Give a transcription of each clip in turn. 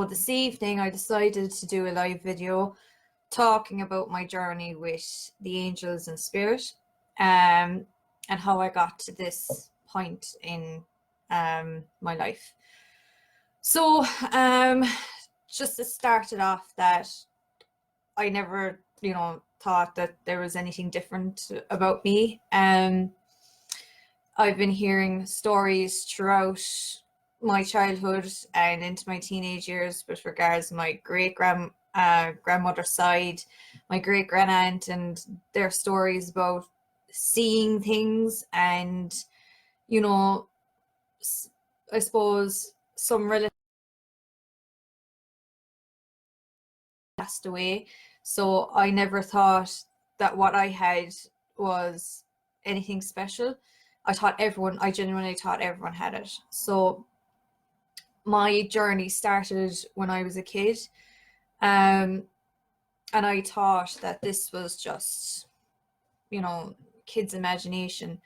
this evening I decided to do a live video talking about my journey with the angels and spirit, and how I got to this point in my life. So just to start it off, that I never, thought that there was anything different about me. I've been hearing stories throughout my childhood and into my teenage years with regards to my grandmother's side, my great grandaunt, and their stories about seeing things, and I suppose some relatives passed away. So I never thought that what I had was anything special. I genuinely thought everyone had it. So my journey started when I was a kid, and I thought that this was just, kids' imagination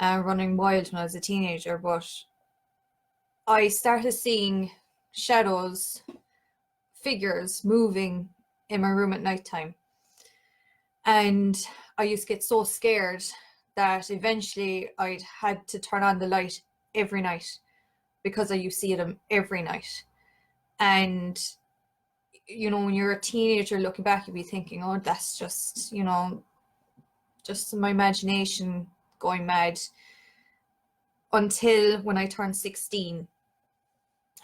running wild when I was a teenager. But I started seeing shadows, figures moving in my room at nighttime, and I used to get so scared that eventually I'd had to turn on the light every night, because I used to see them every night. And when you're a teenager looking back, you'd be thinking, oh, that's just just my imagination going mad, until when I turned 16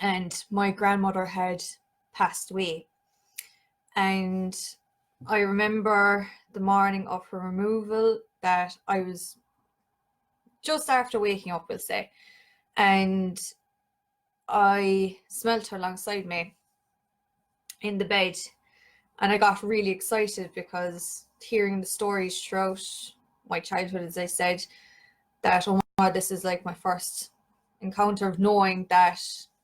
and my grandmother had passed away. And I remember the morning of her removal, that I was just after waking up, we'll say, and I smelt her alongside me in the bed, and I got really excited, because hearing the stories throughout my childhood, as I said, that, oh my God, this is like my first encounter of knowing that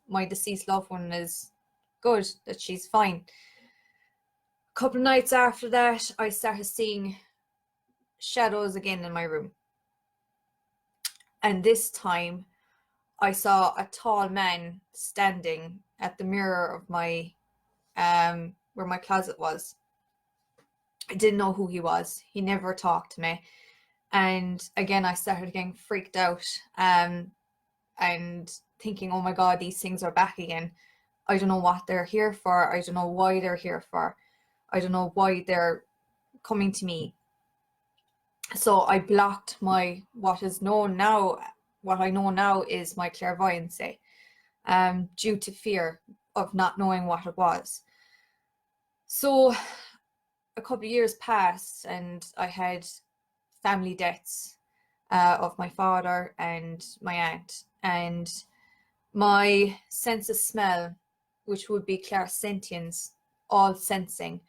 my deceased loved one is good, that she's fine. A couple of nights after that, I started seeing shadows again in my room. And this time I saw a tall man standing at the mirror of my where my closet was. I didn't know who he was. He never talked to me. And again, I started getting freaked out, and thinking, oh my God, these things are back again. I don't know what they're here for. I don't know why they're here for. I don't know why they're coming to me. So I blocked what I know now is my clairvoyancy, due to fear of not knowing what it was. So a couple of years passed, and I had family deaths of my father and my aunt, and my sense of smell, which would be clairsentience, all sensing,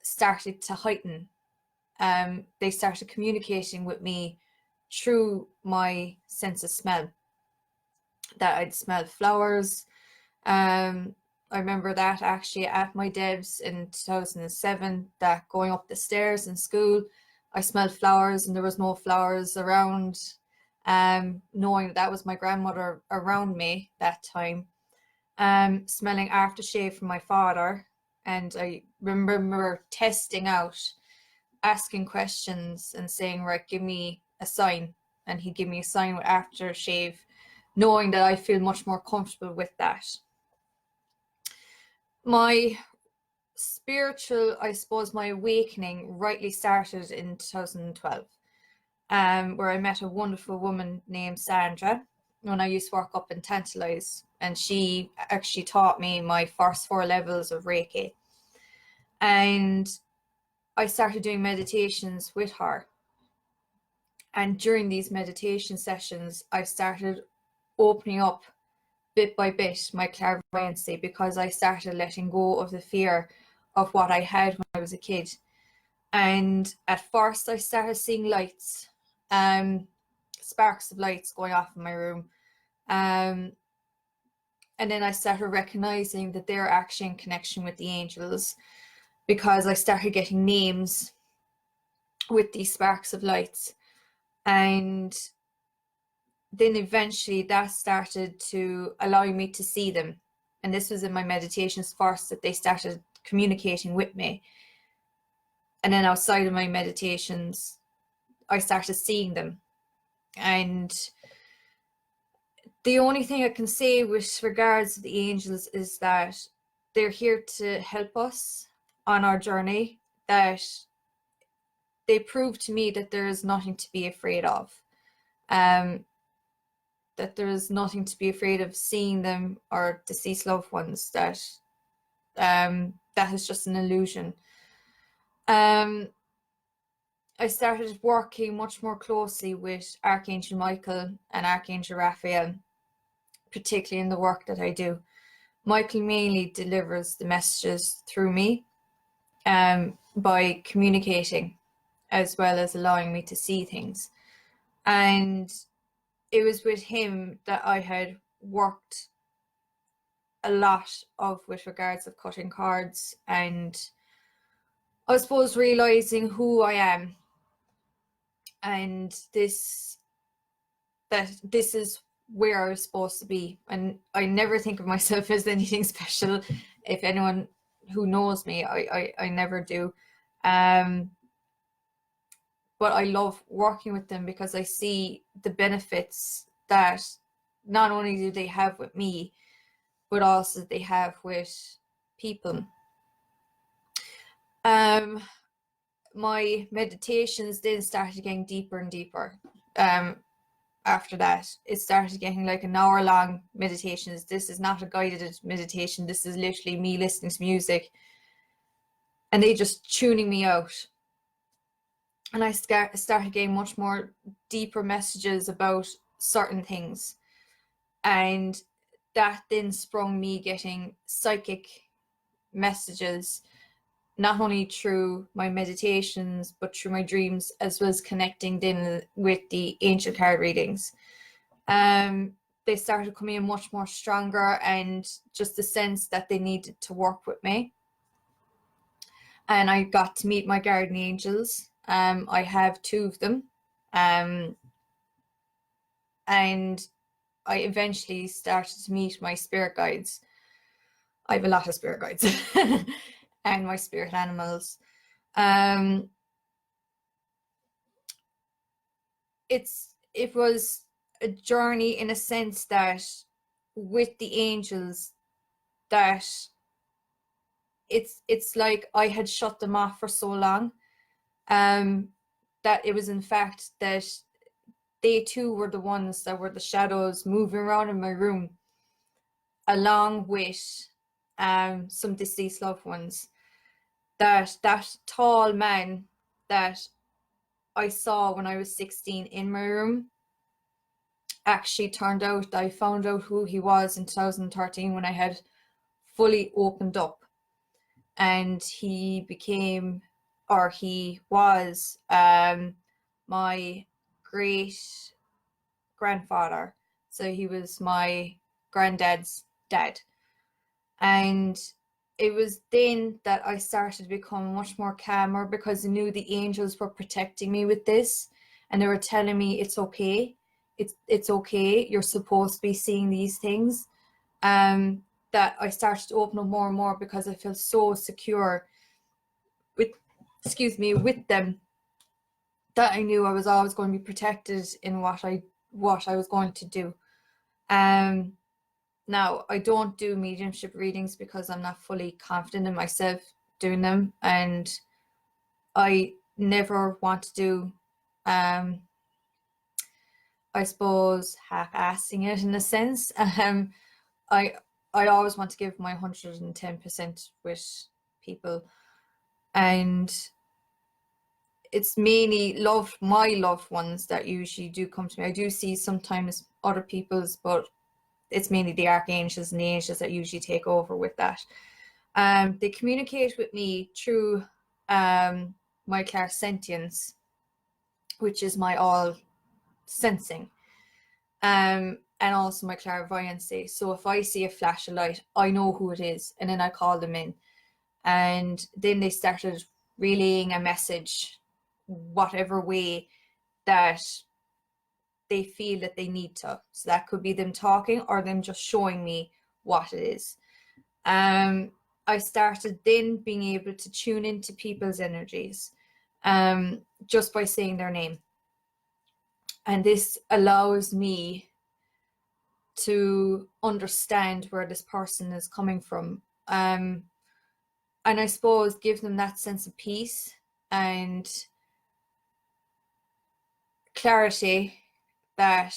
started to heighten. They started communicating with me through my sense of smell, that I'd smell flowers. I remember that actually at my devs in 2007, that going up the stairs in school, I smelled flowers and there was no flowers around, knowing that was my grandmother around me that time. Smelling aftershave from my father, and I remember testing out, asking questions and saying, right, give me a sign, and he'd give me a sign with aftershave, knowing that I feel much more comfortable with that. My spiritual, I suppose, my awakening rightly started in 2012, where I met a wonderful woman named Sandra when I used to work up in Tantalize, and she actually taught me my first 4 levels of Reiki. And I started doing meditations with her. And during these meditation sessions, I started opening up bit by bit my clairvoyancy, because I started letting go of the fear of what I had when I was a kid. And at first I started seeing lights, sparks of lights going off in my room. And then I started recognizing that they're actually in connection with the angels, because I started getting names with these sparks of lights. And then eventually that started to allow me to see them. and this was in my meditations first, that they started communicating with me. And then outside of my meditations, I started seeing them. And the only thing I can say with regards to the angels is that they're here to help us on our journey, that they prove to me that there is nothing to be afraid of. That there is nothing to be afraid of seeing them or deceased loved ones, that that is just an illusion. I started working much more closely with Archangel Michael and Archangel Raphael, particularly in the work that I do. Michael mainly delivers the messages through me by communicating, as well as allowing me to see things. And it was with him that I had worked a lot of with regards of cutting cards, and I suppose realizing who I am, and that this is where I was supposed to be. And I never think of myself as anything special. If anyone who knows me, I never do. But I love working with them because I see the benefits that not only do they have with me, but also they have with people. My meditations then started getting deeper and deeper. After that, it started getting like an hour-long meditations. This is not a guided meditation. This is literally me listening to music, and they just tuning me out. And I started getting much more deeper messages about certain things, and that then sprung me getting psychic messages, not only through my meditations, but through my dreams, as well as connecting then with the angel card readings. They started coming in much more stronger, and just the sense that they needed to work with me. And I got to meet my guardian angels. I have 2 of them. And I eventually started to meet my spirit guides. I have a lot of spirit guides and my spirit animals. It was a journey in a sense that with the angels, that it's like I had shut them off for so long, that it was in fact that they too were the ones that were the shadows moving around in my room, along with some deceased loved ones. That tall man that I saw when I was 16 in my room actually turned out, I found out who he was in 2013 when I had fully opened up, and he became, or he was, my great grandfather. So he was my granddad's dad. And it was then that I started to become much more calmer, because I knew the angels were protecting me with this, and they were telling me it's okay. It's okay. You're supposed to be seeing these things. That I started to open up more and more, because I felt so secure with, with them, that I knew I was always going to be protected in what I was going to do. Now, I don't do mediumship readings because I'm not fully confident in myself doing them, and I never want to do, I suppose, half-assing it in a sense. I always want to give my 110% with people, and it's mainly my loved ones that usually do come to me. I do see sometimes other people's, but it's mainly the archangels and the angels that usually take over with that. They communicate with me through my clairsentience, which is my all sensing, and also my clairvoyancy. So if I see a flash of light, I know who it is, and then I call them in, and then they started relaying a message, whatever way that they feel that they need to. So that could be them talking or them just showing me what it is. I started then being able to tune into people's energies just by saying their name. And this allows me to understand where this person is coming from. And I suppose give them that sense of peace and clarity that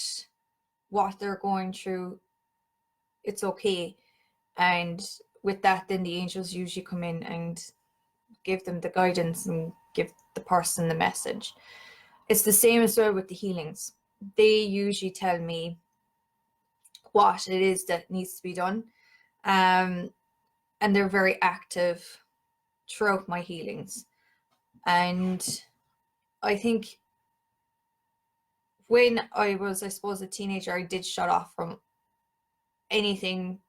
what they're going through, it's okay. And with that, then the angels usually come in and give them the guidance and give the person the message. It's the same as well with the healings. They usually tell me what it is that needs to be done. And they're very active throughout my healings. And I think when I was, I suppose, a teenager, I did shut off from anything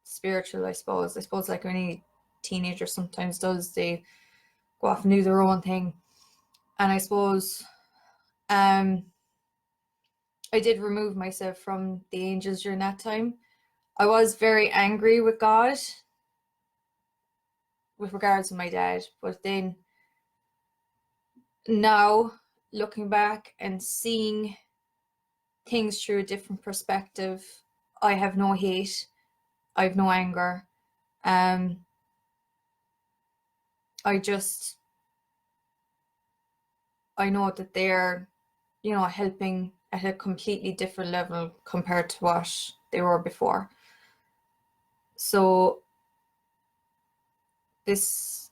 spiritual, I suppose. I suppose like any teenager sometimes does, they go off and do their own thing. And I suppose I did remove myself from the angels during that time. I was very angry with God with regards to my dad, but then now looking back and seeing things through a different perspective, I have no hate, I have no anger. I know that they're, helping at a completely different level compared to what they were before. So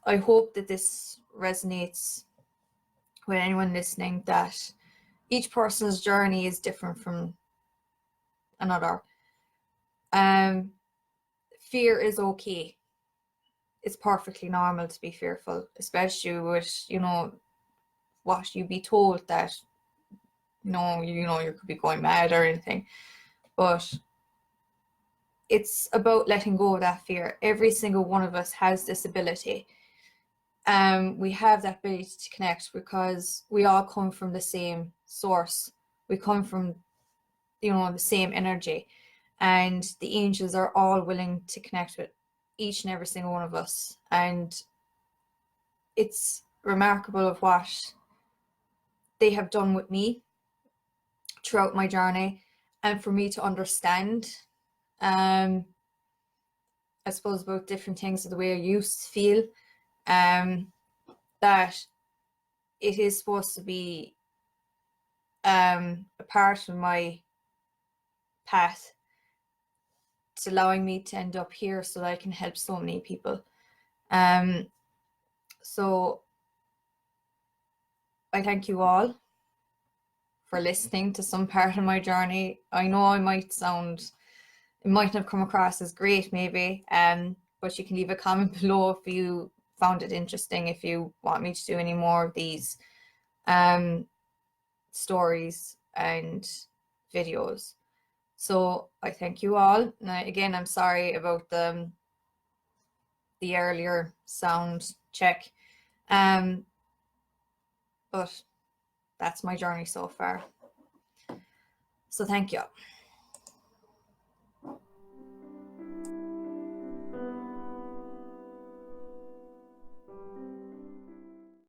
I hope that this resonates with anyone listening, that each person's journey is different from another. Fear is okay. It's perfectly normal to be fearful, especially with, what you be told that, you could be going mad or anything. But it's about letting go of that fear. Every single one of us has this ability. We have that ability to connect because we all come from the same source. We come from, the same energy. And the angels are all willing to connect with each and every single one of us. And it's remarkable of what they have done with me throughout my journey, and for me to understand, I suppose, about different things of the way I used to feel, that it is supposed to be a part of my path to allowing me to end up here so that I can help so many people. So I thank you all for listening to some part of my journey. I know it mightn't have come across as great maybe, but you can leave a comment below if you found it interesting, if you want me to do any more of these stories and videos. So I thank you all. Now, again, I'm sorry about the earlier sound check, but that's my journey so far. So thank you.